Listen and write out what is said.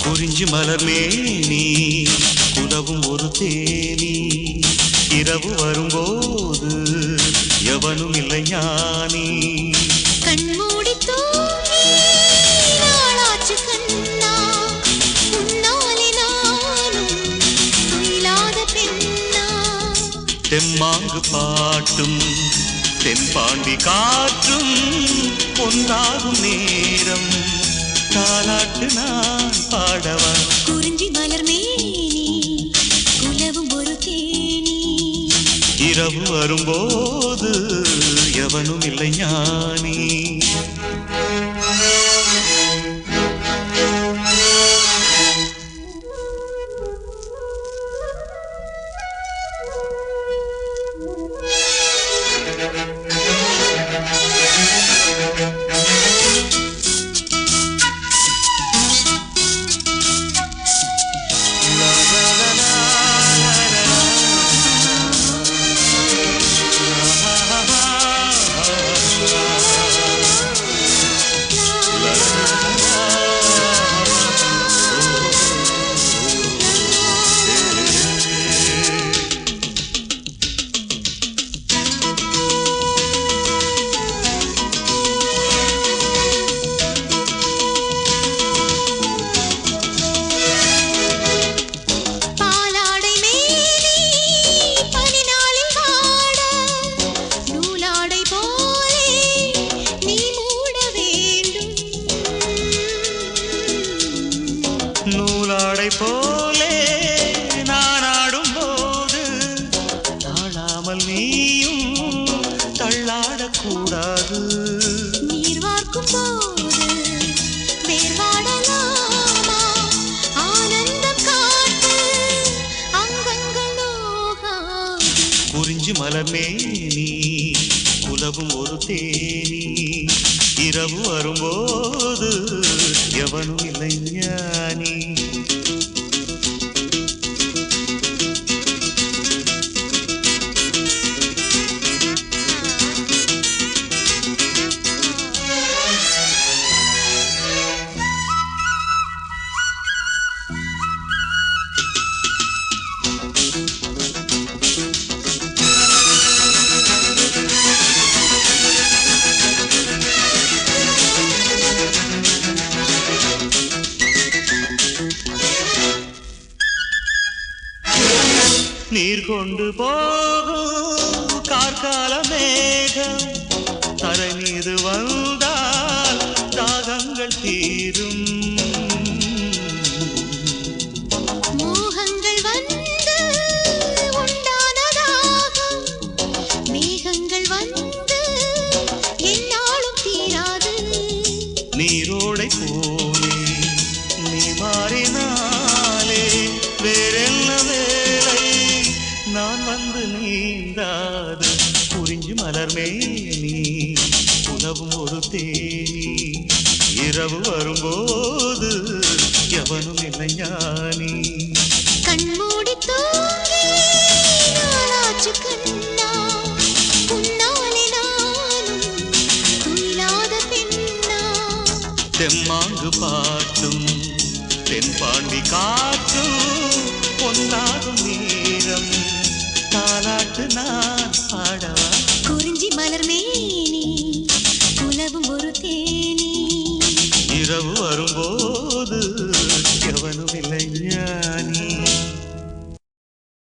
குறிஞ்சி மலர் மேனி குலவும் ஒரு தேனி இரவு வரும்போது எவனும் இல்லை ஞானி கண்மூடி தூங்கி நாளாச்சு கண்ணா உன்னாலே நானும் துயிலாத பெண்ணா தெம்மாங்கு பாட்டும் தென்பாண்டி காற்றும் ஒன்றாகும் நேரம் தாலாட்டு நான் பாடவா குறிஞ்சி மலர் மேனி குலவும் ஒரு தேனி இரவு வரும்போது எவனும் இல்லை ஞானி நூலாடை போலே நான் ஆடும்போது தாழாமல் நீயும் தள்ளாடக்கூடாது நீர் வார்க்கும் போது வேர்வாடலாமா ஆனந்தம் காட்டு அங்கங்கள் நோகாது குறிஞ்சி மலர் மேனி குலவும் ஒரு தேனி இரவு வரும்போது எவனும் இல்லை ஞானி நீர் கொண்டு போகும் கார்கால மேகம் தரை மீது வந்தால் தாகங்கள் தீரும் மோகங்கள் வந்து உண்டானதாகும் மேகங்கள் வந்து என்னாலும் தீராது நீரோடை போலே நீ மாறினாலே வேறென்ன நான் வந்து நீந்தாது குறிஞ்சி மலர் மேனி உணவும் ஒரு தேனி இரவு வரும்போது எவனும் இல்லை ஞானி கண்மூடி தூங்கி நாளாச்சு கண்ணா உன்னாலே நானும் துயிலாத பெண்ணா தெம்மாங்கு பாட்டும் தென்பாண்டி